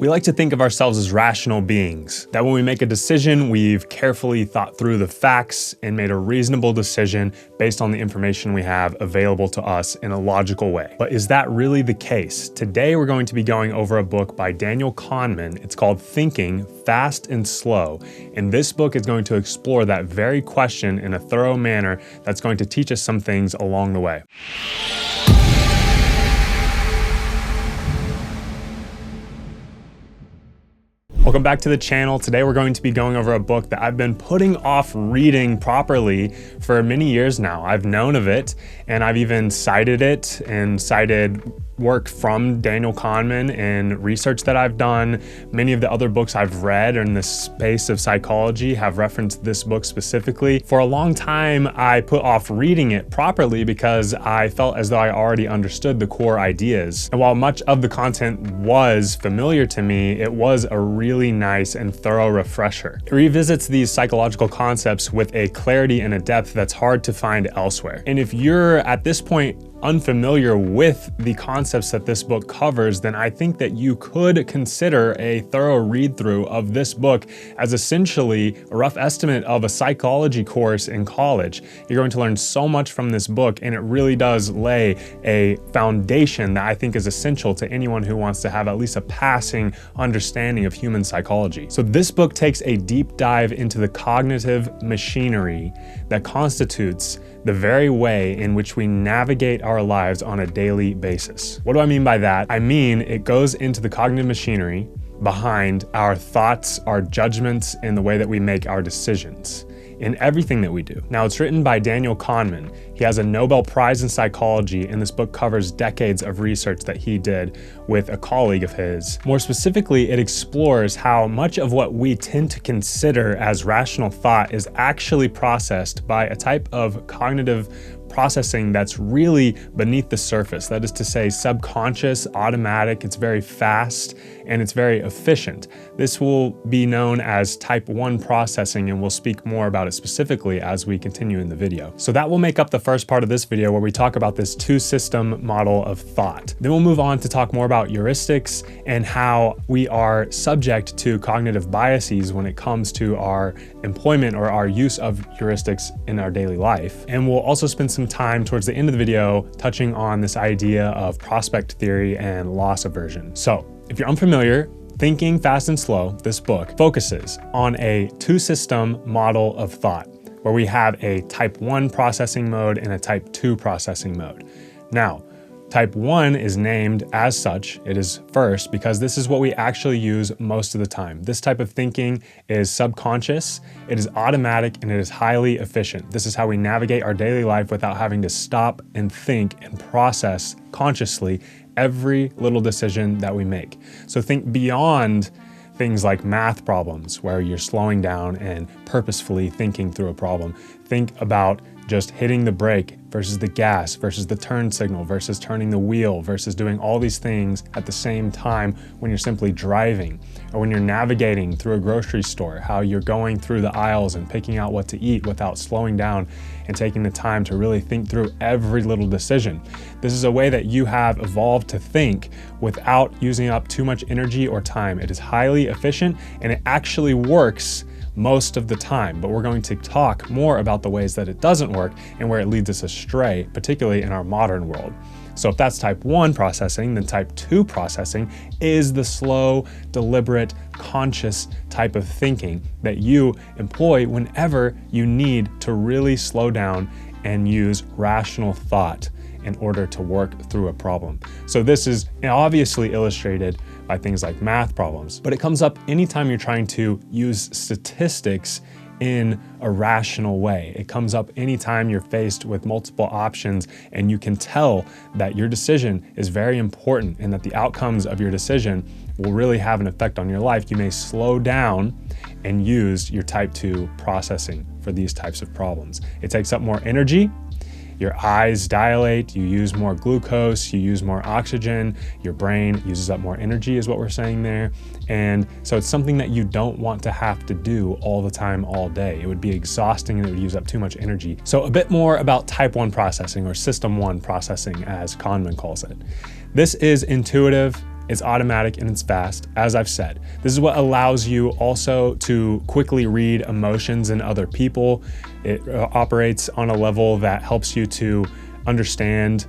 We like to think of ourselves as rational beings, that when we make a decision, we've carefully thought through the facts and made a reasonable decision based on the information we have available to us in a logical way. But is that really the case? Today, we're going to be going over a book by Daniel Kahneman. It's called Thinking, Fast and Slow. And this book is going to explore that very question in a thorough manner that's going to teach us some things along the way. Welcome back to the channel. Today we're going to be going over a book that I've been putting off reading properly for many years now. I've known of it and I've even cited it and cited work from Daniel Kahneman and research that I've done. Many of the other books I've read in the space of psychology have referenced this book specifically. For a long time, I put off reading it properly because I felt as though I already understood the core ideas. And while much of the content was familiar to me, it was a really nice and thorough refresher. It revisits these psychological concepts with a clarity and a depth that's hard to find elsewhere. And if you're at this point unfamiliar with the concepts that this book covers, then I think that you could consider a thorough read through of this book as essentially a rough estimate of a psychology course in college. You're going to learn so much from this book, and it really does lay a foundation that I think is essential to anyone who wants to have at least a passing understanding of human psychology. So this book takes a deep dive into the cognitive machinery that constitutes the very way in which we navigate our lives on a daily basis. What do I mean by that? I mean, it goes into the cognitive machinery behind our thoughts, our judgments, and the way that we make our decisions in everything that we do. Now, it's written by Daniel Kahneman. He has a Nobel Prize in psychology, and this book covers decades of research that he did with a colleague of his. More specifically, it explores how much of what we tend to consider as rational thought is actually processed by a type of cognitive processing that's really beneath the surface. That is to say, subconscious, automatic, it's very fast, and it's very efficient. This will be known as type 1 processing, and we'll speak more about it specifically as we continue in the video. So that will make up the first part of this video where we talk about this two-system model of thought. Then we'll move on to talk more about heuristics and how we are subject to cognitive biases when it comes to our employment or our use of heuristics in our daily life. And we'll also spend some time towards the end of the video touching on this idea of prospect theory and loss aversion. So if you're unfamiliar, Thinking, Fast and Slow, this book, focuses on a two-system model of thought where we have a type 1 processing mode and a type 2 processing mode. Now, type 1 is named as such, it is first, because this is what we actually use most of the time. This type of thinking is subconscious, it is automatic, and it is highly efficient. This is how we navigate our daily life without having to stop and think and process consciously every little decision that we make. So think beyond things like math problems where you're slowing down and purposefully thinking through a problem. Think about just hitting the brake versus the gas versus the turn signal versus turning the wheel versus doing all these things at the same time when you're simply driving, or when you're navigating through a grocery store, how you're going through the aisles and picking out what to eat without slowing down and taking the time to really think through every little decision. This is a way that you have evolved to think without using up too much energy or time. It is highly efficient and it actually works most of the time, but we're going to talk more about the ways that it doesn't work and where it leads us astray, particularly in our modern world. So if that's type 1 processing, then type 2 processing is the slow, deliberate, conscious type of thinking that you employ whenever you need to really slow down and use rational thought in order to work through a problem. So this is obviously illustrated by things like math problems, but it comes up anytime you're trying to use statistics in a rational way. It comes up anytime you're faced with multiple options and you can tell that your decision is very important and that the outcomes of your decision will really have an effect on your life. You may slow down and use your type 2 processing for these types of problems. It takes up more energy. Your eyes dilate, you use more glucose, you use more oxygen, your brain uses up more energy is what we're saying there. And so it's something that you don't want to have to do all the time, all day. It would be exhausting and it would use up too much energy. So a bit more about type 1 processing, or system 1 processing as Kahneman calls it. This is intuitive, it's automatic, and it's fast, as I've said. This is what allows you also to quickly read emotions in other people. It operates on a level that helps you to understand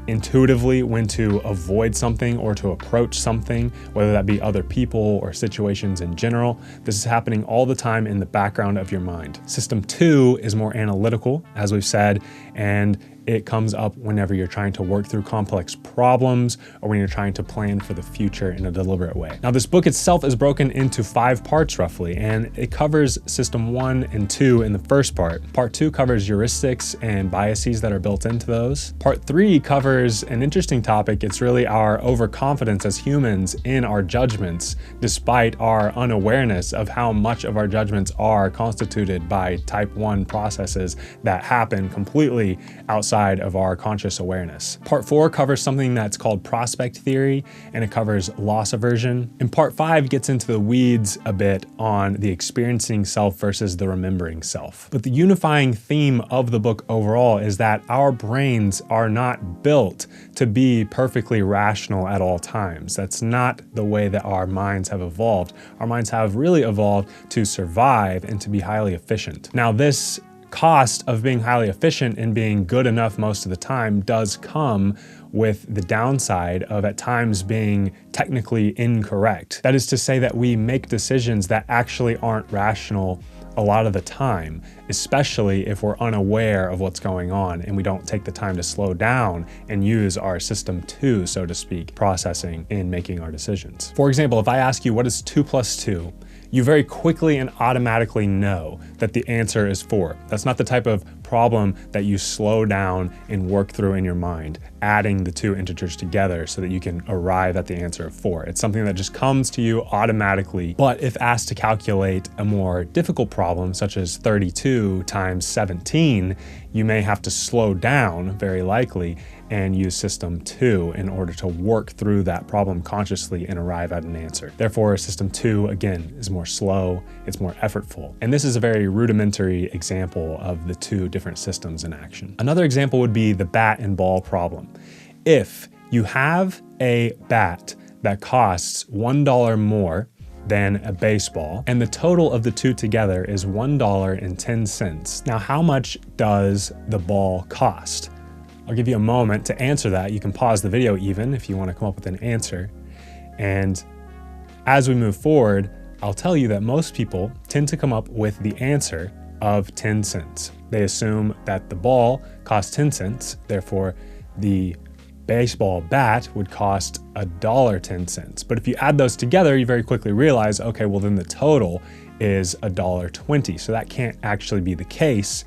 intuitively when to avoid something or to approach something, whether that be other people or situations in general. This is happening all the time in the background of your mind. System 2 is more analytical, as we've said, and it comes up whenever you're trying to work through complex problems or when you're trying to plan for the future in a deliberate way. Now, this book itself is broken into 5 parts roughly, and it covers system 1 and 2 in the first part. Part 2 covers heuristics and biases that are built into those. Part 3 covers an interesting topic. It's really our overconfidence as humans in our judgments, despite our unawareness of how much of our judgments are constituted by type 1 processes that happen completely outside of our conscious awareness. Part 4 covers something that's called prospect theory, and it covers loss aversion. And part 5 gets into the weeds a bit on the experiencing self versus the remembering self. But the unifying theme of the book overall is that our brains are not built to be perfectly rational at all times. That's not the way that our minds have evolved. Our minds have really evolved to survive and to be highly efficient. Now, this cost of being highly efficient and being good enough most of the time does come with the downside of at times being technically incorrect. That is to say that we make decisions that actually aren't rational a lot of the time, especially if we're unaware of what's going on and we don't take the time to slow down and use our system 2, so to speak, processing in making our decisions. For example, if I ask you what is 2 plus 2, you very quickly and automatically know that the answer is 4. That's not the type of problem that you slow down and work through in your mind, adding the 2 integers together so that you can arrive at the answer of 4. It's something that just comes to you automatically. But if asked to calculate a more difficult problem, such as 32 times 17, you may have to slow down, very likely, and use system 2 in order to work through that problem consciously and arrive at an answer. Therefore, system 2, again, is more slow, it's more effortful. And this is a very rudimentary example of the 2 different systems in action. Another example would be the bat and ball problem. If you have a bat that costs $1 more than a baseball, and the total of the 2 together is $1.10. Now, how much does the ball cost? I'll give you a moment to answer that. You can pause the video even if you want to come up with an answer. And as we move forward, I'll tell you that most people tend to come up with the answer of 10 cents. They assume that the ball costs 10 cents, therefore the baseball bat would cost $1.10. But if you add those together, you very quickly realize, okay, well then the total is $1.20. So that can't actually be the case.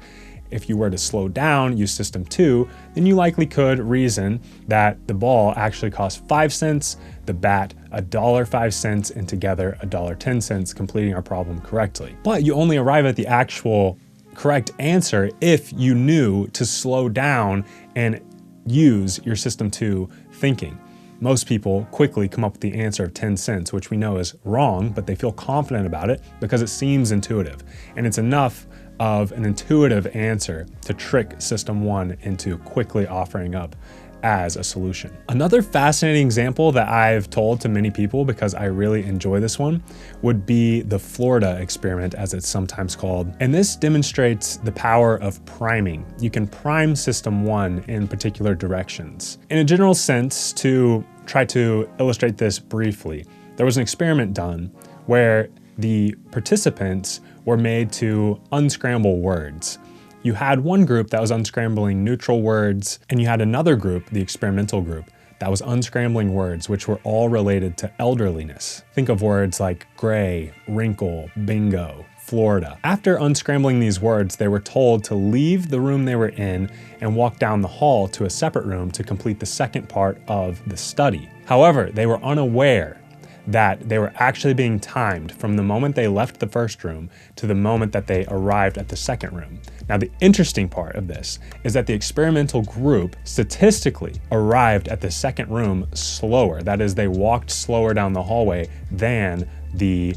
If you were to slow down, use system 2, then you likely could reason that the ball actually costs 5 cents, the bat $1.05, and together $1.10, completing our problem correctly. But you only arrive at the actual correct answer if you knew to slow down and use your system 2 thinking. Most people quickly come up with the answer of 10 cents, which we know is wrong, but they feel confident about it because it seems intuitive. And it's enough of an intuitive answer to trick system 1 into quickly offering up as a solution. Another fascinating example that I've told to many people because I really enjoy this one would be the Florida experiment, as it's sometimes called. And this demonstrates the power of priming. You can prime system 1 in particular directions. In a general sense, to try to illustrate this briefly, there was an experiment done where the participants were made to unscramble words. You had one group that was unscrambling neutral words, and you had another group, the experimental group, that was unscrambling words which were all related to elderliness. Think of words like gray, wrinkle, bingo, Florida. After unscrambling these words, they were told to leave the room they were in and walk down the hall to a separate room to complete the second part of the study. However, they were unaware that they were actually being timed from the moment they left the first room to the moment that they arrived at the second room. Now, the interesting part of this is that the experimental group statistically arrived at the second room slower. That is, they walked slower down the hallway than the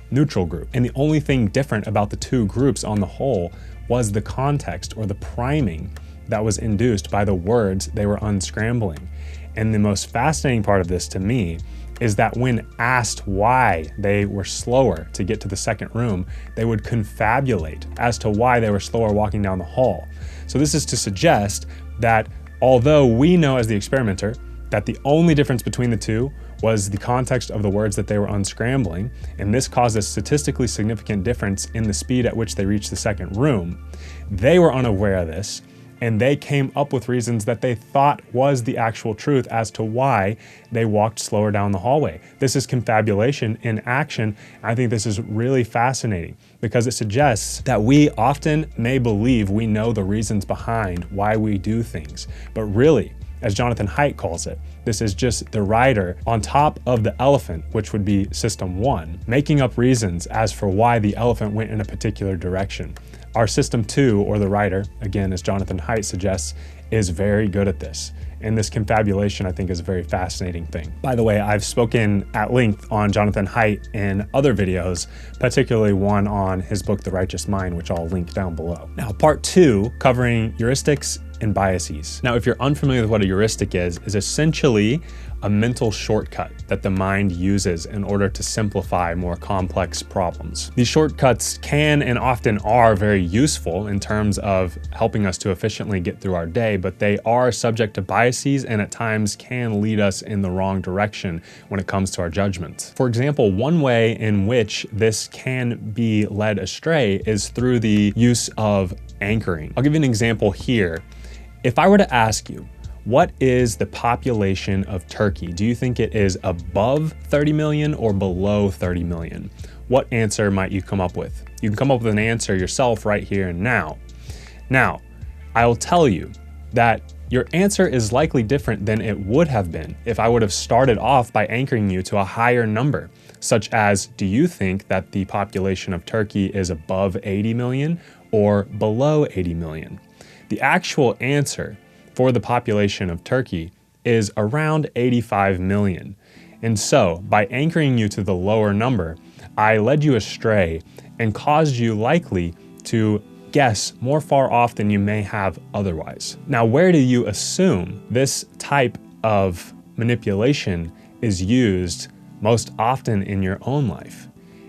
neutral group. And the only thing different about the 2 groups on the whole was the context or the priming that was induced by the words they were unscrambling. And the most fascinating part of this to me is that when asked why they were slower to get to the second room, they would confabulate as to why they were slower walking down the hall. So this is to suggest that although we know as the experimenter that the only difference between the two was the context of the words that they were unscrambling, and this caused a statistically significant difference in the speed at which they reached the second room, they were unaware of this, and they came up with reasons that they thought was the actual truth as to why they walked slower down the hallway. This is confabulation in action. I think this is really fascinating because it suggests that we often may believe we know the reasons behind why we do things, but really, as Jonathan Haidt calls it, this is just the rider on top of the elephant, which would be system one, making up reasons as for why the elephant went in a particular direction. Our system two, or the rider, again, as Jonathan Haidt suggests, is very good at this. And this confabulation, I think, is a very fascinating thing. By the way, I've spoken at length on Jonathan Haidt in other videos, particularly one on his book, The Righteous Mind, which I'll link down below. Now, part two, covering heuristics and biases. Now, if you're unfamiliar with what a heuristic is essentially a mental shortcut that the mind uses in order to simplify more complex problems. These shortcuts can and often are very useful in terms of helping us to efficiently get through our day, but they are subject to biases and at times can lead us in the wrong direction when it comes to our judgments. For example, one way in which this can be led astray is through the use of anchoring. I'll give you an example here. If I were to ask you, what is the population of Turkey? Do you think it is above 30 million or below 30 million? What answer might you come up with? You can come up with an answer yourself right here and now. Now, I'll tell you that your answer is likely different than it would have been if I would have started off by anchoring you to a higher number, such as, do you think that the population of Turkey is above 80 million or below 80 million? The actual answer for the population of Turkey is around 85 million. And so, by anchoring you to the lower number, I led you astray and caused you likely to guess more far off than you may have otherwise. Now, where do you assume this type of manipulation is used most often in your own life?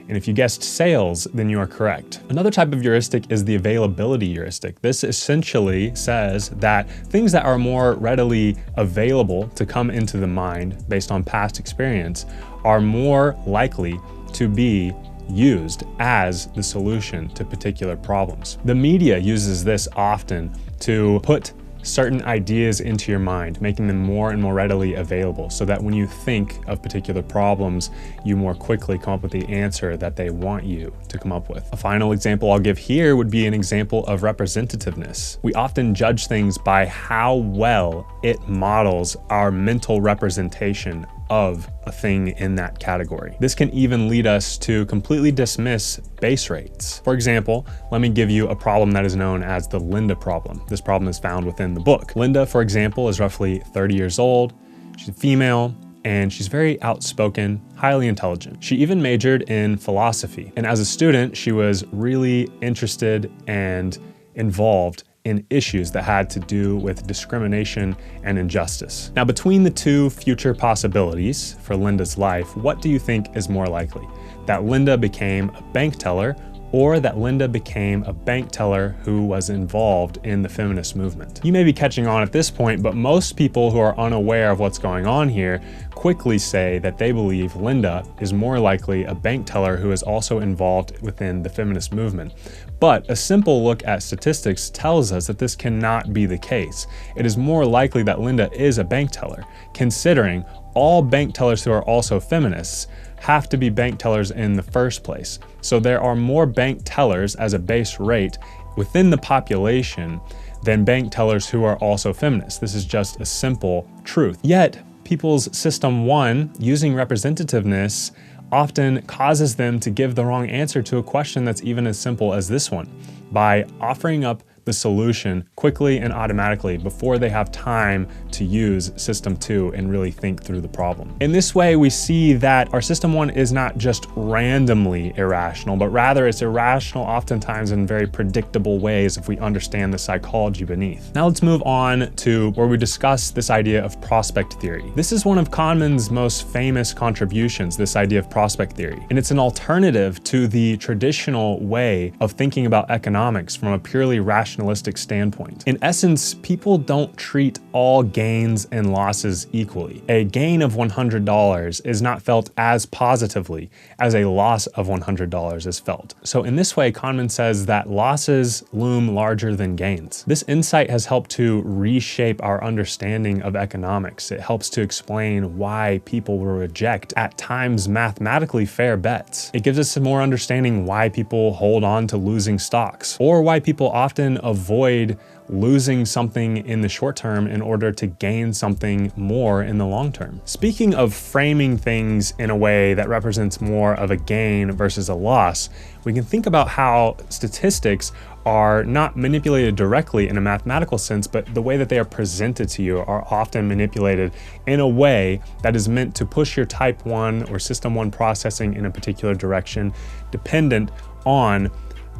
And if you guessed sales, then you are correct. Another type of heuristic is the availability heuristic. This essentially says that things that are more readily available to come into the mind based on past experience are more likely to be used as the solution to particular problems. The media uses this often to put certain ideas into your mind, making them more and more readily available so that when you think of particular problems, you more quickly come up with the answer that they want you to come up with. A final example I'll give here would be an example of representativeness. We often judge things by how well it models our mental representation of a thing in that category. This can even lead us to completely dismiss base rates. For example, let me give you a problem that is known as the Linda problem. This problem is found within the book. Linda, for example, is roughly 30 years old. She's a female, and she's very outspoken, highly intelligent. She even majored in philosophy. And as a student, she was really interested and involved in issues that had to do with discrimination and injustice. Now, between the two future possibilities for Linda's life, what do you think is more likely? That Linda became a bank teller, or that Linda became a bank teller who was involved in the feminist movement? You may be catching on at this point, but most people who are unaware of what's going on here quickly say that they believe Linda is more likely a bank teller who is also involved within the feminist movement. But a simple look at statistics tells us that this cannot be the case. It is more likely that Linda is a bank teller, considering all bank tellers who are also feminists have to be bank tellers in the first place. So there are more bank tellers as a base rate within the population than bank tellers who are also feminists. This is just a simple truth. Yet, people's system one, using representativeness, often causes them to give the wrong answer to a question that's even as simple as this one by offering up the solution quickly and automatically before they have time to use system 2 and really think through the problem. In this way, we see that our system 1 is not just randomly irrational, but rather it's irrational oftentimes in very predictable ways if we understand the psychology beneath. Now let's move on to where we discuss this idea of prospect theory. This is one of Kahneman's most famous contributions, this idea of prospect theory, and it's an alternative to the traditional way of thinking about economics from a purely rationalistic standpoint. In essence, people don't treat all gains and losses equally. A gain of $100 is not felt as positively as a loss of $100 is felt. So in this way, Kahneman says that losses loom larger than gains. This insight has helped to reshape our understanding of economics. It helps to explain why people will reject, at times mathematically fair bets. It gives us some more understanding why people hold on to losing stocks, or why people often avoid losing something in the short term in order to gain something more in the long term. Speaking of framing things in a way that represents more of a gain versus a loss, we can think about how statistics are not manipulated directly in a mathematical sense, but the way that they are presented to you are often manipulated in a way that is meant to push your type 1 or system 1 processing in a particular direction, dependent on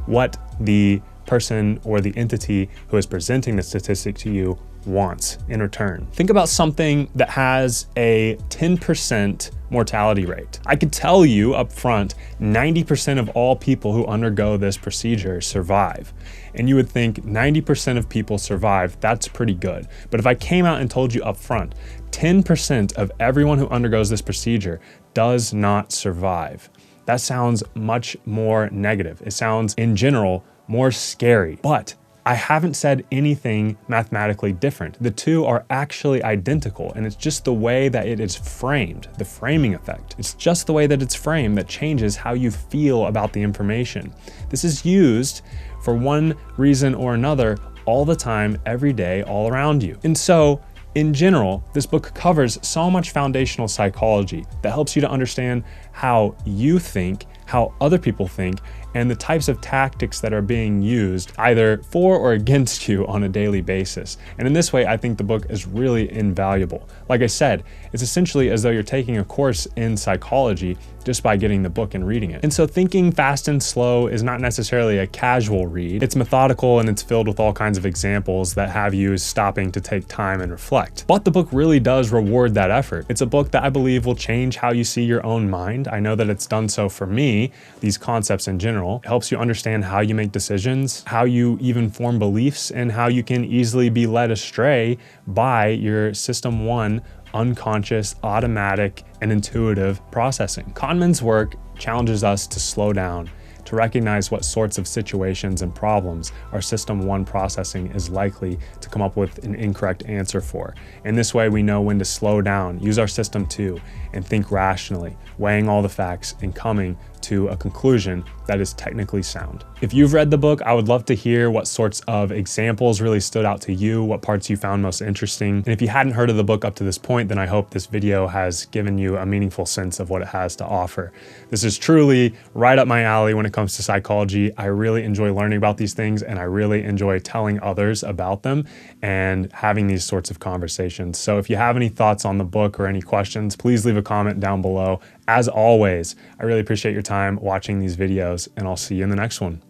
what the person or the entity who is presenting the statistic to you wants in return. Think about something that has a 10% mortality rate. I could tell you up front, 90% of all people who undergo this procedure survive. And you would think 90% of people survive, that's pretty good. But if I came out and told you up front, 10% of everyone who undergoes this procedure does not survive, that sounds much more negative. It sounds, in general, more scary. But I haven't said anything mathematically different. The two are actually identical, and it's just the way that it is framed, the framing effect. It's just the way that it's framed that changes how you feel about the information. This is used for one reason or another all the time, every day, all around you. And so, in general, this book covers so much foundational psychology that helps you to understand how you think, how other people think, and the types of tactics that are being used either for or against you on a daily basis. And in this way, I think the book is really invaluable. Like I said, it's essentially as though you're taking a course in psychology just by getting the book and reading it. And so Thinking Fast and Slow is not necessarily a casual read. It's methodical and it's filled with all kinds of examples that have you stopping to take time and reflect. But the book really does reward that effort. It's a book that I believe will change how you see your own mind. I know that it's done so for me, these concepts in general. It helps you understand how you make decisions, how you even form beliefs, and how you can easily be led astray by your system 1 unconscious, automatic, and intuitive processing. Kahneman's work challenges us to slow down, to recognize what sorts of situations and problems our system 1 processing is likely to come up with an incorrect answer for. In this way, we know when to slow down, use our system 2, and think rationally, weighing all the facts and coming to a conclusion that is technically sound. If you've read the book, I would love to hear what sorts of examples really stood out to you, what parts you found most interesting. And if you hadn't heard of the book up to this point, then I hope this video has given you a meaningful sense of what it has to offer. This is truly right up my alley when it comes to psychology. I really enjoy learning about these things, and I really enjoy telling others about them and having these sorts of conversations. So if you have any thoughts on the book or any questions, please leave a comment down below. As always, I really appreciate your time watching these videos, and I'll see you in the next one.